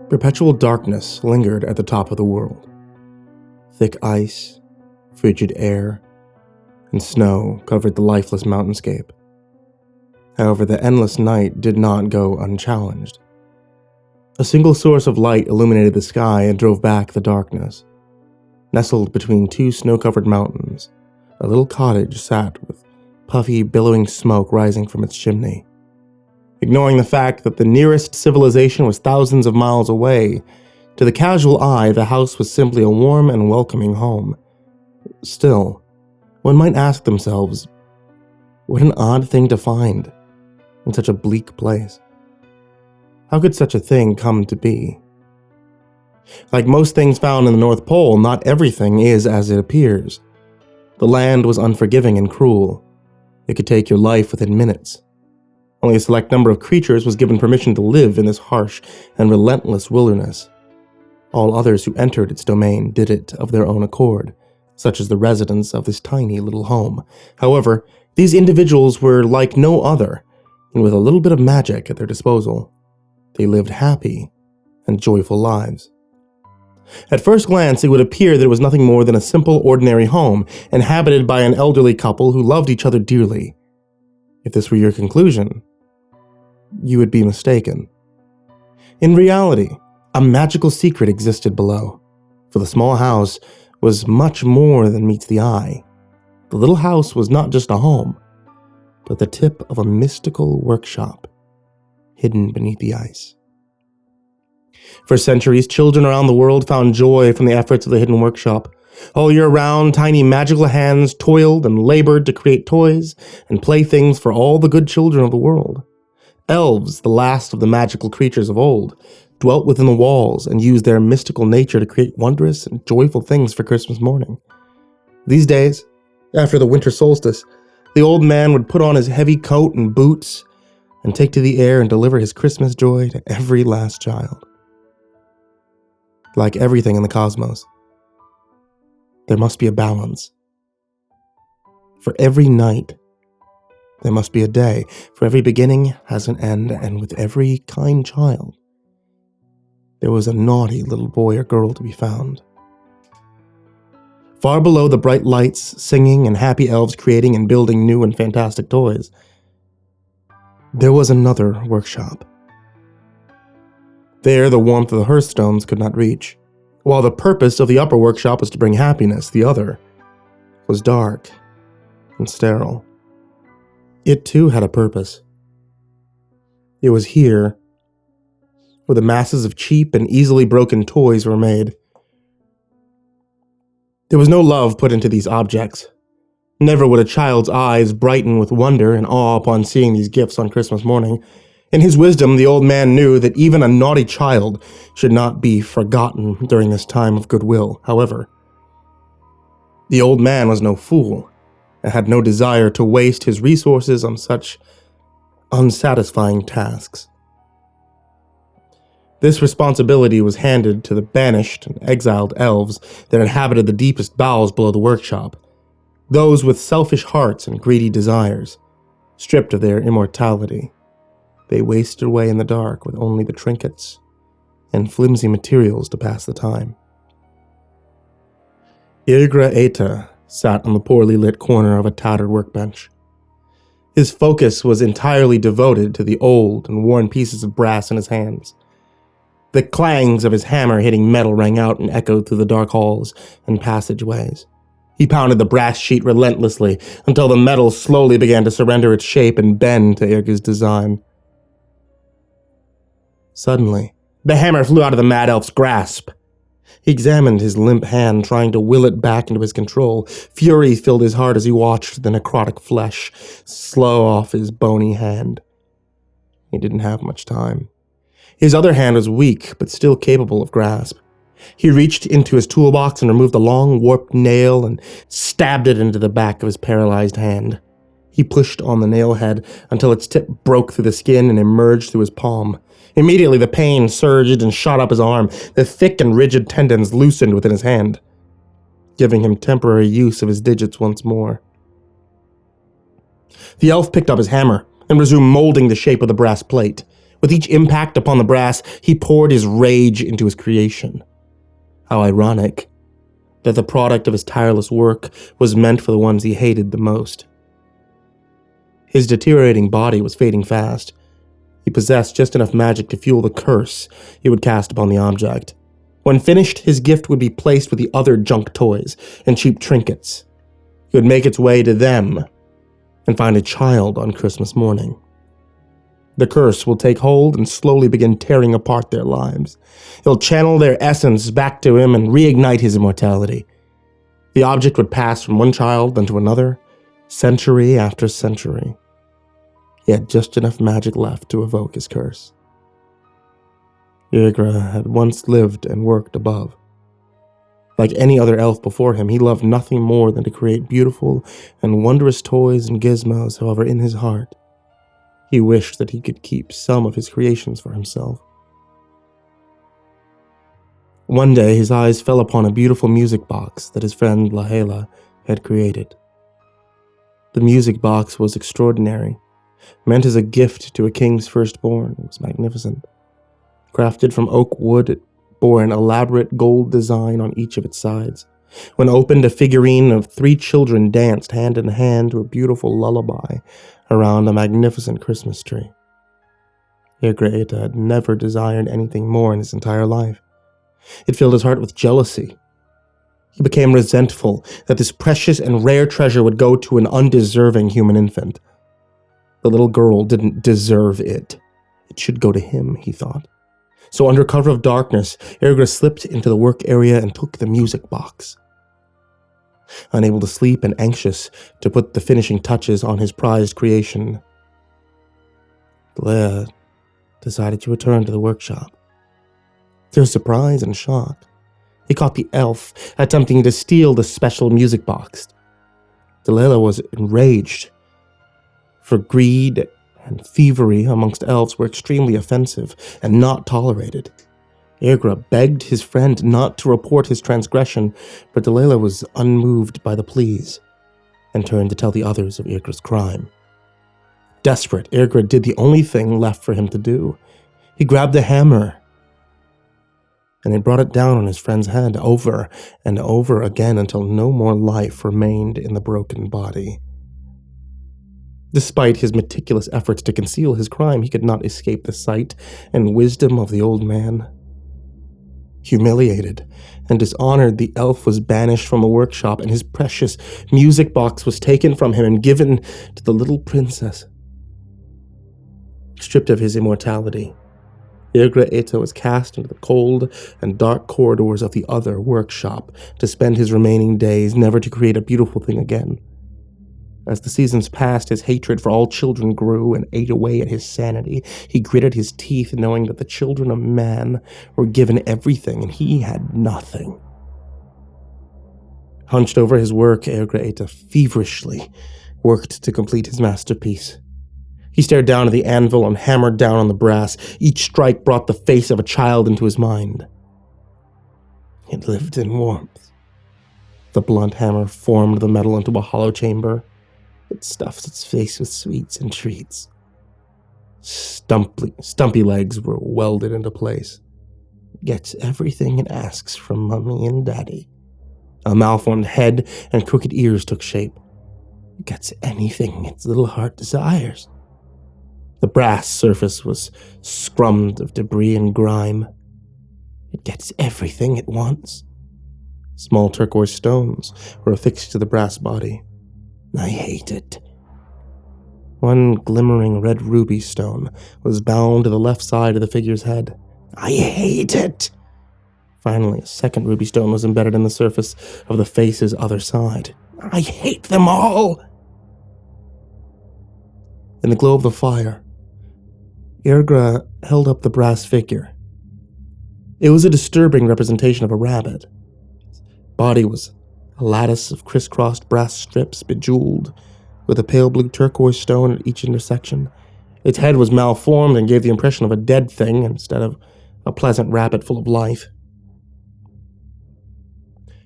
Perpetual darkness lingered at the top of the world. Thick ice, frigid air, and snow covered the lifeless mountainscape. However, the endless night did not go unchallenged. A single source of light illuminated the sky and drove back the darkness. Nestled between two snow-covered mountains, a little cottage sat with puffy, billowing smoke rising from its chimney. Ignoring the fact that the nearest civilization was thousands of miles away, to the casual eye, the house was simply a warm and welcoming home. Still, one might ask themselves, what an odd thing to find in such a bleak place. How could such a thing come to be? Like most things found in the North Pole, not everything is as it appears. The land was unforgiving and cruel. It could take your life within minutes. Only a select number of creatures was given permission to live in this harsh and relentless wilderness. All others who entered its domain did it of their own accord, such as the residents of this tiny little home. However, these individuals were like no other, and with a little bit of magic at their disposal, they lived happy and joyful lives. At first glance, it would appear that it was nothing more than a simple, ordinary home, inhabited by an elderly couple who loved each other dearly. If this were your conclusion, you would be mistaken. In reality, a magical secret existed below, for the small house was much more than meets the eye. The little house was not just a home, but the tip of a mystical workshop, hidden beneath the ice. For centuries, children around the world found joy from the efforts of the hidden workshop. All year round, tiny magical hands toiled and labored to create toys and playthings for all the good children of the world. Elves, the last of the magical creatures of old, dwelt within the walls and used their mystical nature to create wondrous and joyful things for Christmas morning. These days, after the winter solstice, the old man would put on his heavy coat and boots and take to the air and deliver his Christmas joy to every last child. Like everything in the cosmos, there must be a balance. For every night, there must be a day. For every beginning has an end, and with every kind child, there was a naughty little boy or girl to be found. Far below the bright lights, singing, and happy elves creating and building new and fantastic toys, there was another workshop. There, the warmth of the hearthstones could not reach. While the purpose of the upper workshop was to bring happiness, the other was dark and sterile. It too had a purpose. It was here where the masses of cheap and easily broken toys were made. There was no love put into these objects. Never would a child's eyes brighten with wonder and awe upon seeing these gifts on Christmas morning. In his wisdom, the old man knew that even a naughty child should not be forgotten during this time of goodwill. However, the old man was no fool and had no desire to waste his resources on such unsatisfying tasks. This responsibility was handed to the banished and exiled elves that inhabited the deepest bowels below the workshop, those with selfish hearts and greedy desires, stripped of their immortality. They wasted away in the dark with only the trinkets and flimsy materials to pass the time. Irgra Eta sat on the poorly lit corner of a tattered workbench. His focus was entirely devoted to the old and worn pieces of brass in his hands. The clangs of his hammer hitting metal rang out and echoed through the dark halls and passageways. He pounded the brass sheet relentlessly until the metal slowly began to surrender its shape and bend to Irga's design. Suddenly, the hammer flew out of the mad elf's grasp. He examined his limp hand, trying to will it back into his control. Fury filled his heart as he watched the necrotic flesh slough off his bony hand. He didn't have much time. His other hand was weak, but still capable of grasp. He reached into his toolbox and removed a long, warped nail and stabbed it into the back of his paralyzed hand. He pushed on the nail head until its tip broke through the skin and emerged through his palm. Immediately, the pain surged and shot up his arm. The thick and rigid tendons loosened within his hand, giving him temporary use of his digits once more. The elf picked up his hammer and resumed molding the shape of the brass plate. With each impact upon the brass, he poured his rage into his creation. How ironic that the product of his tireless work was meant for the ones he hated the most. His deteriorating body was fading fast. He possessed just enough magic to fuel the curse he would cast upon the object. When finished, his gift would be placed with the other junk toys and cheap trinkets. He would make its way to them and find a child on Christmas morning. The curse will take hold and slowly begin tearing apart their lives. He'll channel their essence back to him and reignite his immortality. The object would pass from one child then to another, century after century. He had just enough magic left to evoke his curse. Yrgra had once lived and worked above. Like any other elf before him, he loved nothing more than to create beautiful and wondrous toys and gizmos. However, in his heart, he wished that he could keep some of his creations for himself. One day, his eyes fell upon a beautiful music box that his friend Lahala had created. The music box was extraordinary, meant as a gift to a king's firstborn. It was magnificent. Crafted from oak wood, it bore an elaborate gold design on each of its sides. When opened, a figurine of 3 children danced hand in hand to a beautiful lullaby around a magnificent Christmas tree. Yrgra had never desired anything more in his entire life. It filled his heart with jealousy. He became resentful that this precious and rare treasure would go to an undeserving human infant. The little girl didn't deserve it. It should go to him, he thought. So under cover of darkness, Yrgra slipped into the work area and took the music box. Unable to sleep and anxious to put the finishing touches on his prized creation, Blair decided to return to the workshop. To his surprise and shock, he caught the elf attempting to steal the special music box. Delilah was enraged, for greed and thievery amongst elves were extremely offensive and not tolerated. Yrgra begged his friend not to report his transgression, but Delilah was unmoved by the pleas and turned to tell the others of Yrgra's crime. Desperate, Yrgra did the only thing left for him to do. He grabbed a hammer and he brought it down on his friend's head over and over again until no more life remained in the broken body. Despite his meticulous efforts to conceal his crime, he could not escape the sight and wisdom of the old man. Humiliated and dishonored, the elf was banished from a workshop, and his precious music box was taken from him and given to the little princess. Stripped of his immortality, Yrgra was cast into the cold and dark corridors of the other workshop to spend his remaining days, never to create a beautiful thing again. As the seasons passed, his hatred for all children grew and ate away at his sanity. He gritted his teeth, knowing that the children of man were given everything and he had nothing. Hunched over his work, Yrgra feverishly worked to complete his masterpiece. He stared down at the anvil and hammered down on the brass. Each strike brought the face of a child into his mind. It lived in warmth. The blunt hammer formed the metal into a hollow chamber. It stuffs its face with sweets and treats. Stumpy legs were welded into place. It gets everything it asks from Mummy and Daddy. A malformed head and crooked ears took shape. It gets anything its little heart desires. The brass surface was scrummed of debris and grime. It gets everything it wants. Small turquoise stones were affixed to the brass body. I hate it. One glimmering red ruby stone was bound to the left side of the figure's head. I hate it. Finally, a second ruby stone was embedded in the surface of the face's other side. I hate them all. In the glow of the fire, Yrgra held up the brass figure. It was a disturbing representation of a rabbit. Its body was a lattice of crisscrossed brass strips, bejeweled, with a pale blue turquoise stone at each intersection. Its head was malformed and gave the impression of a dead thing instead of a pleasant rabbit full of life.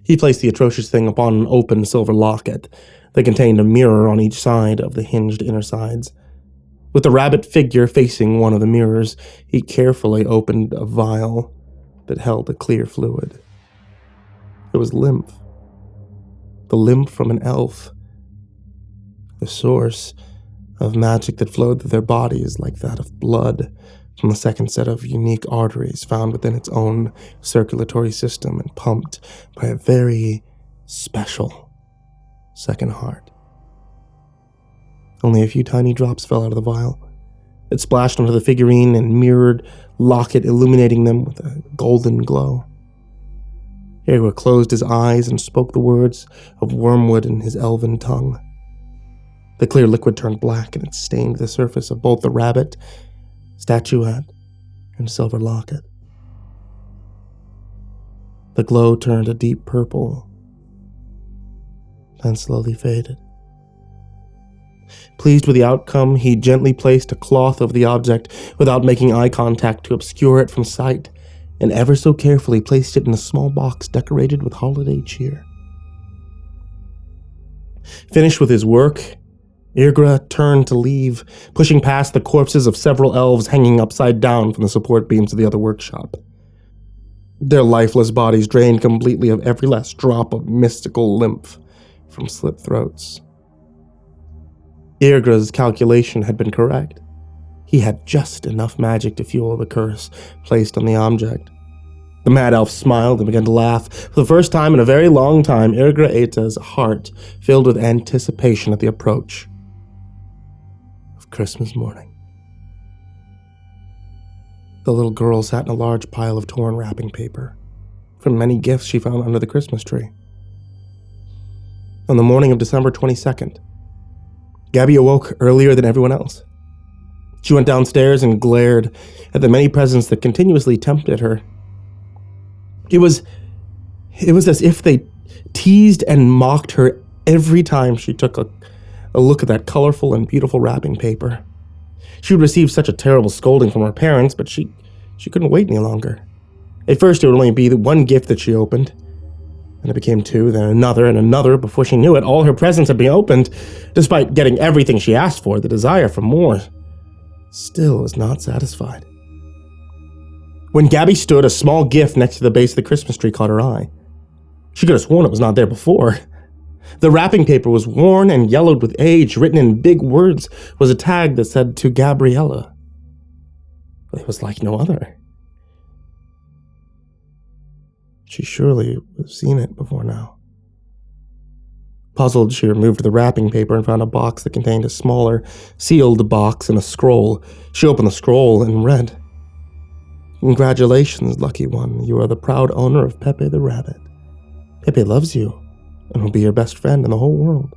He placed the atrocious thing upon an open silver locket that contained a mirror on each side of the hinged inner sides. With the rabbit figure facing one of the mirrors, he carefully opened a vial that held a clear fluid. It was lymph. The lymph from an elf. The source of magic that flowed through their bodies like that of blood from a second set of unique arteries found within its own circulatory system and pumped by a very special second heart. Only a few tiny drops fell out of the vial. It splashed onto the figurine and mirrored locket, illuminating them with a golden glow. Ergra closed his eyes and spoke the words of wormwood in his elven tongue. The clear liquid turned black and it stained the surface of both the rabbit, statuette, and silver locket. The glow turned a deep purple, then slowly faded. Pleased with the outcome, he gently placed a cloth over the object without making eye contact to obscure it from sight, and ever so carefully placed it in a small box decorated with holiday cheer. Finished with his work, Ergra turned to leave, pushing past the corpses of several elves hanging upside down from the support beams of the other workshop. Their lifeless bodies drained completely of every last drop of mystical lymph from slit throats. Ergra's calculation had been correct. He had just enough magic to fuel the curse placed on the object. The mad elf smiled and began to laugh. For the first time in a very long time, Ergra Ata's heart filled with anticipation at the approach of Christmas morning. The little girl sat in a large pile of torn wrapping paper from many gifts she found under the Christmas tree. On the morning of December 22nd, Gabby awoke earlier than everyone else. She went downstairs and glared at the many presents that continuously tempted her. It was as if they teased and mocked her every time she took a look at that colorful and beautiful wrapping paper. She would receive such a terrible scolding from her parents, but she couldn't wait any longer. At first, it would only be the one gift that she opened, and it became two, then another and another. Before she knew it, all her presents had been opened. Despite getting everything she asked for, the desire for more still was not satisfied. When Gabby stood, a small gift next to the base of the Christmas tree caught her eye. She could have sworn it was not there before. The wrapping paper was worn and yellowed with age. Written in big words was a tag that said, "To Gabriella." It was like no other. She surely would have seen it before now. Puzzled, she removed the wrapping paper and found a box that contained a smaller, sealed box and a scroll. She opened the scroll and read, "Congratulations, lucky one. You are the proud owner of Pepe the Rabbit. Pepe loves you and will be your best friend in the whole world.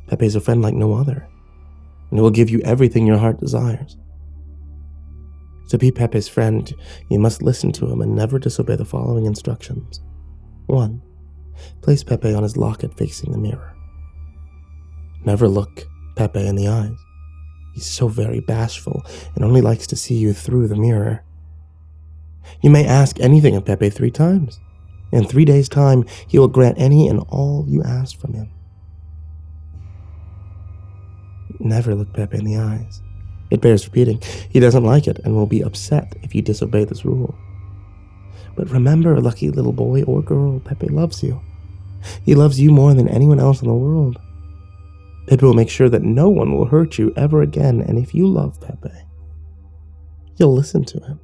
Pepe is a friend like no other, and he will give you everything your heart desires. To be Pepe's friend, you must listen to him and never disobey the following instructions. 1. Place Pepe on his locket facing the mirror. Never look Pepe in the eyes. He's so very bashful and only likes to see you through the mirror. You may ask anything of Pepe 3 times. In 3 days' time, he will grant any and all you ask from him. Never look Pepe in the eyes. It bears repeating. He doesn't like it and will be upset if you disobey this rule. But remember, lucky little boy or girl, Pepe loves you. He loves you more than anyone else in the world. Pepe will make sure that no one will hurt you ever again, and if you love Pepe, you'll listen to him,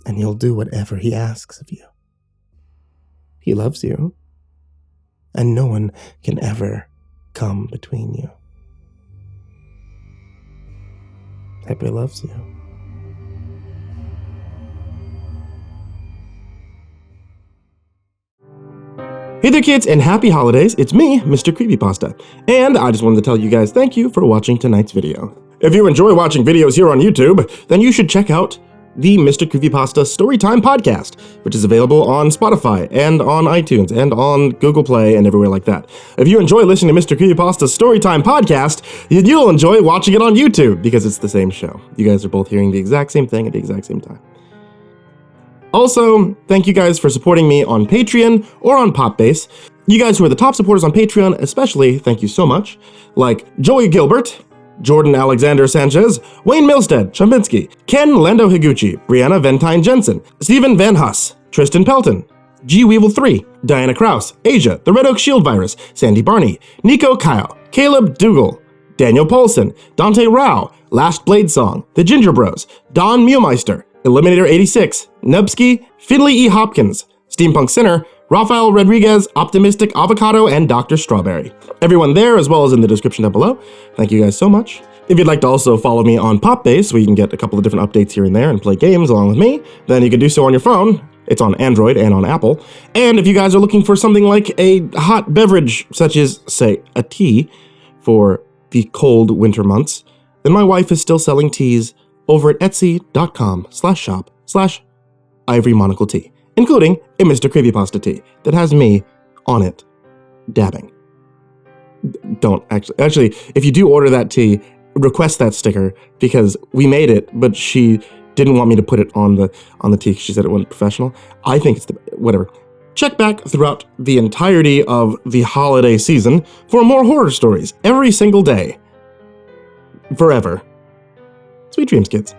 and you'll do whatever he asks of you. He loves you, and no one can ever come between you. Pepe loves you." Hey there kids, and happy holidays. It's me, MrCreepyPasta, and I just wanted to tell you guys thank you for watching tonight's video. If you enjoy watching videos here on YouTube, then you should check out the MrCreepyPasta Storytime podcast, which is available on Spotify and on iTunes and on Google Play and everywhere like that. If you enjoy listening to MrCreepyPasta's Storytime podcast, you'll enjoy watching it on YouTube because it's the same show. You guys are both hearing the exact same thing at the exact same time. Also, thank you guys for supporting me on Patreon or on Popbase. You guys who are the top supporters on Patreon especially, thank you so much. Like Joey Gilbert, Jordan Alexander Sanchez, Wayne Milstead, Chambinski, Ken Lando Higuchi, Brianna Tine-Janzen, Stephen Van Huss, Tristan Pelton, G Weevil 3, Diana Kraus, Asia, The Red Oak Shield Virus, Sandy Barney, Nico Kyle, Caleb Dougal, Daniel Paulson, Dante Rao, Last Blade Song, The Ginger Bros, Don Mewmeister, Eliminator 86, Nubsky, Finley E. Hopkins, Steampunk Sinner, Rafael Rodriguez, Optimistic Avocado, and Dr. Strawberry. Everyone there, as well as in the description down below. Thank you guys so much. If you'd like to also follow me on Popbase, where you can get a couple of different updates here and there and play games along with me, then you can do so on your phone. It's on Android and on Apple. And if you guys are looking for something like a hot beverage, such as, say, a tea for the cold winter months, then my wife is still selling teas over at etsy.com/shop/ivorymonocle tea, including a MrCreepyPasta tee that has me on it, dabbing. Don't actually, if you do order that tea, request that sticker, because we made it, but she didn't want me to put it on the tea because she said it wasn't professional. I think it's whatever. Check back throughout the entirety of the holiday season for more horror stories every single day. Forever. Sweet dreams, kids.